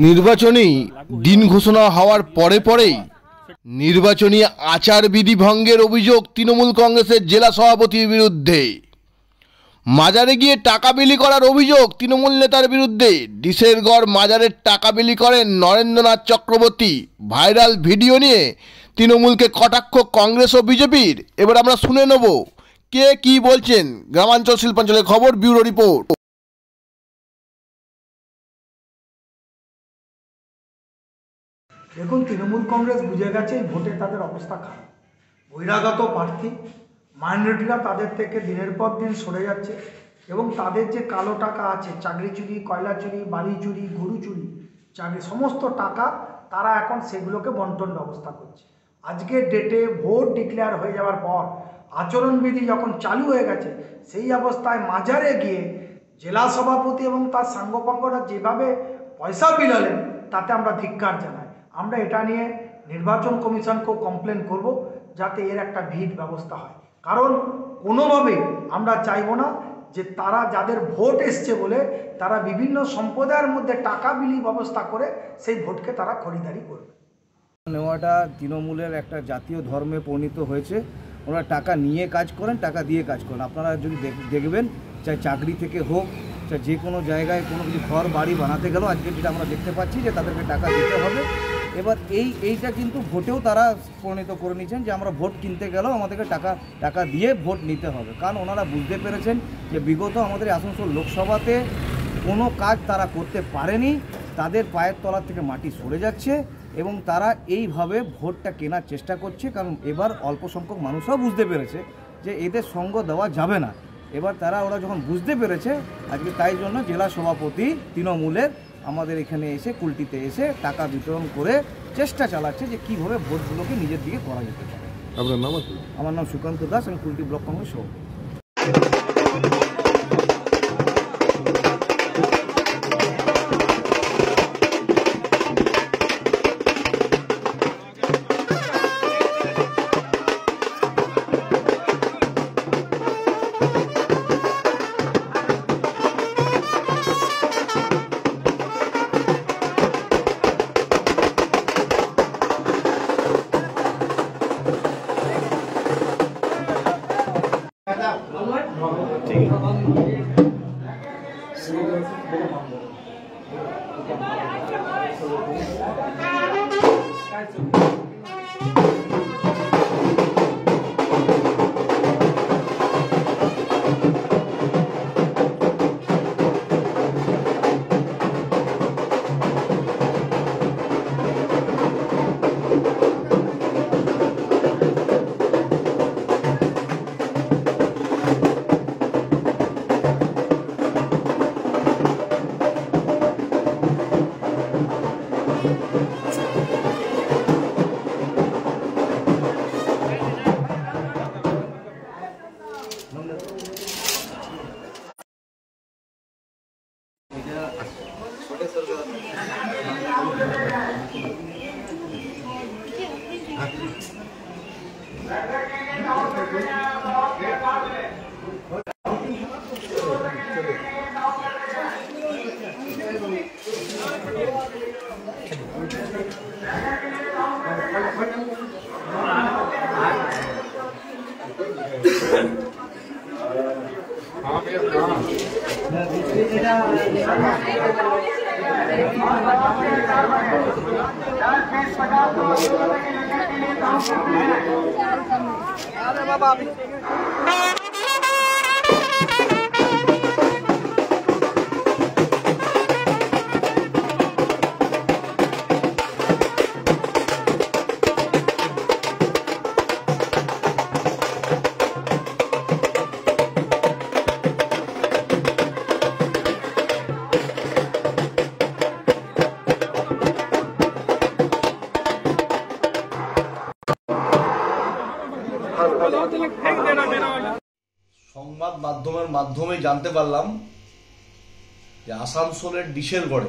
নির্বাচনী দিন ঘোষণা হওয়ার পরেই নির্বাচনী আচারবিধি ভঙ্গের অভিযোগ তৃণমূল কংগ্রেসের জেলা সভাপতির বিরুদ্ধে। মাজারে গিয়ে টাকা বিলি করার অভিযোগ তৃণমূল নেতার বিরুদ্ধে। ডিসেরগড় মাজারের টাকা বিলি করেন নরেন্দ্রনাথ চক্রবর্তী। ভাইরাল ভিডিও নিয়ে তৃণমূলকে কটাক্ষ কংগ্রেস ও বিজেপির। এবার আমরা শুনে নেব কে কি বলছেন। গ্রামাঞ্চল শিল্পাঞ্চলের খবর, ব্যুরো রিপোর্ট। দেখুন, তৃণমূল কংগ্রেস বুঝে গেছে এই ভোটে তাদের অবস্থা খারাপ। বহিরাগত প্রার্থী মাইনরিটিরা তাদের থেকে দিনের পর দিন সরে যাচ্ছে এবং তাদের যে কালো টাকা আছে, চাকরি চুরি, কয়লা চুরি, বালি চুরি, গরু চুরি, চাকরি সমস্ত টাকা তারা এখন সেগুলোকে বন্টন ব্যবস্থা করছে। আজকের ডেটে ভোট ডিক্লেয়ার হয়ে যাওয়ার পর আচরণবিধি যখন চালু হয়ে গেছে, সেই অবস্থায় মাজারে গিয়ে জেলা সভাপতি এবং তার সাঙ্গপাঙ্গরা যেভাবে পয়সা বিলালেন তাতে আমরা ধিক্কার জানাই। আমরা এটা নিয়ে নির্বাচন কমিশনকেও কমপ্লেন করব যাতে এর একটা ভিত ব্যবস্থা হয়। কারণ কোনোভাবে আমরা চাইব না যে তারা যাদের ভোট এসছে বলে তারা বিভিন্ন সম্প্রদায়ের মধ্যে টাকা বিলি ব্যবস্থা করে সেই ভোটকে তারা খরিদারি করবে। নেওয়াটা তৃণমূলের একটা জাতীয় ধর্মে পরিণত হয়েছে। ওনারা টাকা নিয়ে কাজ করেন, টাকা দিয়ে কাজ করেন। আপনারা যদি দেখবেন, চাই চাকরি থেকে হোক, চাই যে কোনো জায়গায় কোনো কিছু ঘর বাড়ি বানাতে গেলেও আজকে যেটা আমরা দেখতে পাচ্ছি যে তাদেরকে টাকা দিতে হবে। এবার এইটা কিন্তু ভোটেও তারা পরিণত করে নিয়েছেন যে আমরা ভোট কিনতে গেলেও আমাদেরকে টাকা দিয়ে ভোট নিতে হবে। কারণ ওনারা বুঝতে পেরেছেন যে বিগত আমাদের আসানসোল লোকসভাতে কোনো কাজ তারা করতে পারেনি, তাদের পায়ের তলার থেকে মাটি সরে যাচ্ছে এবং তারা এইভাবে ভোটটা কেনার চেষ্টা করছে। কারণ এবার অল্প সংখ্যক মানুষও বুঝতে পেরেছে যে এদের সঙ্গ দেওয়া যাবে না। এবার ওরা যখন বুঝতে পেরেছে, আজকে তাই জন্য জেলা সভাপতি তৃণমূলের আমাদের এখানে এসে কুলটিতে এসে টাকা বিতরণ করে চেষ্টা চালাচ্ছে যে কীভাবে ভোটগুলোকে নিজের দিকে করা যেতে পারে। আপনার নাম? আমার নাম সুকান্ত দাস, আমি কুলটি ব্লক কংগ্রেস সভাপতি। अरे बाबा সংবাদ মাধ্যমের মাধ্যমে জানতে পারলাম যে আসানসোলের ডিসেরগড়ে,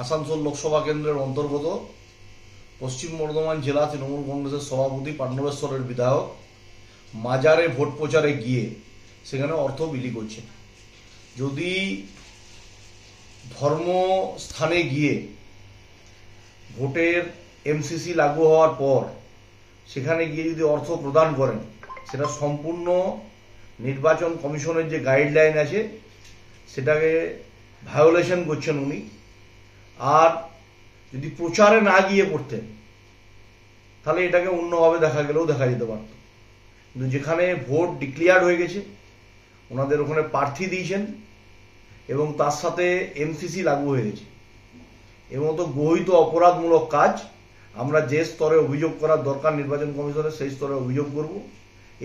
আসানসোল লোকসভা কেন্দ্রের অন্তর্গত পশ্চিম বর্ধমান জেলা তৃণমূল কংগ্রেসের সভাপতি পাণ্ডবেশ্বরের বিধায়ক মাজারে ভোট প্রচারে গিয়ে সেখানে অর্থ বিলি করছেন। যদি ধর্মস্থানে গিয়ে ভোটের এমসিসি লাগু হওয়ার পর সেখানে গিয়ে যদি অর্থ প্রদান করেন, সেটা সম্পূর্ণ নির্বাচন কমিশনের যে গাইডলাইন আছে সেটাকে ভায়োলেশন করছেন উনি। আর যদি প্রচারে না গিয়ে করতেন তাহলে এটাকে অন্যভাবে দেখা গেলেও দেখা যেতে পারত। কিন্তু যেখানে ভোট ডিক্লেয়ার হয়ে গেছে, ওনাদের ওখানে প্রার্থী দিয়েছেন এবং তার সাথে এমসিসি লাগু হয়ে গেছে, এর মতো গহিত অপরাধমূলক কাজ আমরা যে স্তরে অভিযোগ করার দরকার নির্বাচন কমিশনের সেই স্তরে অভিযোগ করব।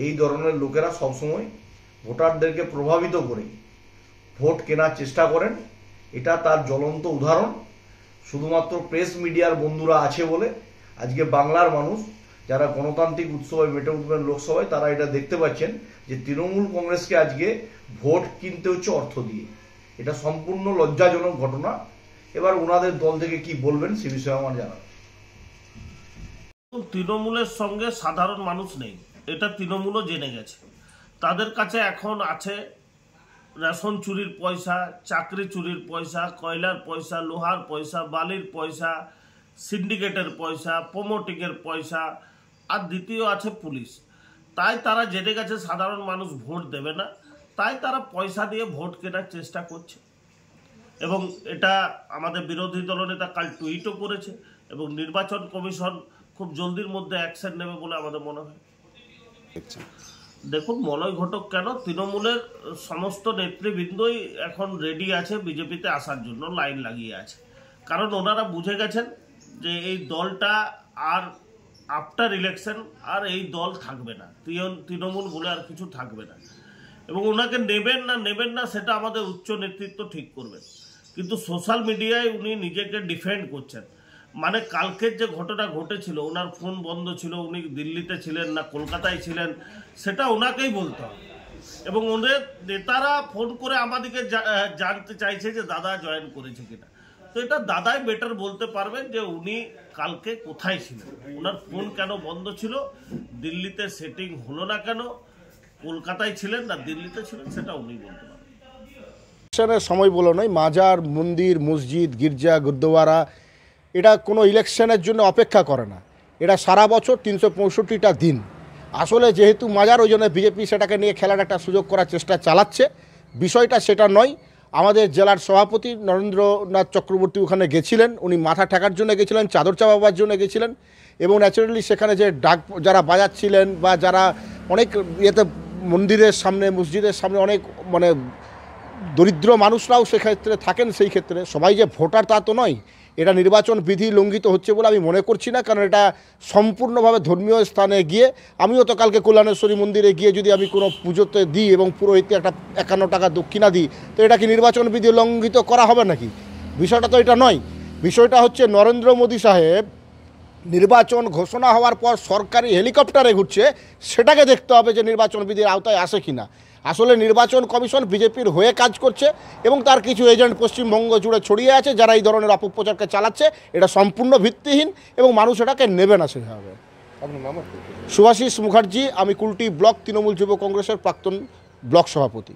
এই ধরনের লোকেরা সবসময় ভোটারদেরকে প্রভাবিত করে ভোট কেনার চেষ্টা করেন। এটা তার জ্বলন্ত উদাহরণ। শুধুমাত্র প্রেস মিডিয়ার বন্ধুরা আছে বলে আজকে বাংলার মানুষ যারা গণতান্ত্রিক উৎসবে মেতে উঠবেন লোকসভায়, তারা এটা দেখতে পাচ্ছেন যে তৃণমূল কংগ্রেসকে আজকে ভোট কিনতে হচ্ছে অর্থ দিয়ে। এটা সম্পূর্ণ লজ্জাজনক ঘটনা। এবার ওনাদের দল থেকে কি বলবেন সে বিষয়ে আমার জানা। তৃণমূলের সঙ্গে সাধারণ মানুষ নেই, এটা তৃণমূলও জেনে গেছে। তাদের কাছে এখন আছে রেশন চুরির পয়সা, চাকরি চুরির পয়সা, কয়লার পয়সা, লোহার পয়সা, বালির পয়সা, সিন্ডিকেটের পয়সা, প্রমোটিংয়ের পয়সা, আর দ্বিতীয় আছে পুলিশ। তাই তারা জেনে গেছে সাধারণ মানুষ ভোট দেবে না, তাই তারা পয়সা দিয়ে ভোট কেনার চেষ্টা করছে। এবং এটা আমাদের বিরোধী দলনেতা কাল টুইটও করেছে এবং নির্বাচন কমিশন খুব জলদির মধ্যে অ্যাকশন নেবে বলে আমাদের মনে হয়। দেখুন, মলয় ঘটক কেন, তৃণমূলের সমস্ত নেতৃবৃন্দই এখন রেডি আছে বিজেপিতে আসার জন্য, লাইন লাগিয়ে আছে। কারণ ওনারা বুঝে গেছেন যে এই দলটা আর আফটার ইলেকশন আর এই দল থাকবে না, তৃণমূল বলে আর কিছু থাকবে না। এবং ওনাকে নেবেন না সেটা আমাদের উচ্চ নেতৃত্ব ঠিক করবেন। কিন্তু সোশ্যাল মিডিয়ায় উনি নিজেকে ডিফেন্ড করছেন। মানে কালকের যে ঘটনা ঘটেছিল, ওনার ফোন বন্ধ ছিল, উনি দিল্লিতে ছিলেন না কলকাতায় ছিলেন, সেটা ওনাকেই বলতে হবে। এবং ওদের নেতারা ফোন করে আমাদেরকে জানতে চাইছে যে দাদা জয়েন করেছে কিনা। তো এটা দাদাই বেটার বলতে পারবেন যে উনি কালকে কোথায় ছিলেন, ওনার ফোন কেন বন্ধ ছিল, দিল্লিতে সেটিং হলো না কেন, কলকাতায় ছিলেন না দিল্লিতে ছিলেন, সেটা উনি বলতে পারবেন। ইলেকশনের সময় বলো নয়, মাজার, মন্দির, মসজিদ, গির্জা, গুরুদ্বারা এটা কোনো ইলেকশনের জন্য অপেক্ষা করে না। এটা সারা বছর 365টা দিন। আসলে যেহেতু মাজার, ওই জন্য বিজেপি সেটাকে নিয়ে খেলার একটা সুযোগ করার চেষ্টা চালাচ্ছে। বিষয়টা সেটা নয়। আমাদের জেলার সভাপতি নরেন্দ্রনাথ চক্রবর্তী ওখানে গেছিলেন, উনি মাথা ঠেকার জন্য গেছিলেন, চাদর চাপাবার জন্য গেছিলেন। এবং ন্যাচারালি সেখানে যে ডাক যারা বাজাচ্ছিলেন বা যারা অনেক ইয়েতে মন্দিরের সামনে, মসজিদের সামনে অনেক মানে দরিদ্র মানুষরাও সেক্ষেত্রে থাকেন, সেই ক্ষেত্রে সবাই যে ভোটার তা তো নয়। এটা নির্বাচন বিধি লঙ্ঘিত হচ্ছে বলে আমি মনে করছি না, কারণ এটা সম্পূর্ণভাবে ধর্মীয় স্থানে গিয়ে, আমিও তো কালকে কল্যাণেশ্বরী মন্দিরে গিয়ে যদি আমি কোনো পুজোতে দিই এবং পুরোহিতকে একটা 51 টাকা দক্ষিণা দিই, তো এটা কি নির্বাচন বিধি লঙ্ঘিত করা হবে নাকি? বিষয়টা তো এটা নয়। বিষয়টা হচ্ছে নরেন্দ্র মোদী সাহেব নির্বাচন ঘোষণা হওয়ার পর সরকারি হেলিকপ্টারে ঘুরছে, সেটাকে দেখতে হবে যে নির্বাচন বিধির আওতায় আসে কিনা। আসলে নির্বাচন কমিশন বিজেপির হয়ে কাজ করছে এবং তার কিছু এজেন্ট পশ্চিমবঙ্গ জুড়ে ছড়িয়ে আছে যারা এই ধরনের অপপ্রচারকে চালাচ্ছে। এটা সম্পূর্ণ ভিত্তিহীন এবং মানুষ এটাকে নেবে না সেভাবে। সুভাষিস মুখার্জি, আমি কুলটি ব্লক তৃণমূল যুব কংগ্রেসের প্রাক্তন ব্লক সভাপতি।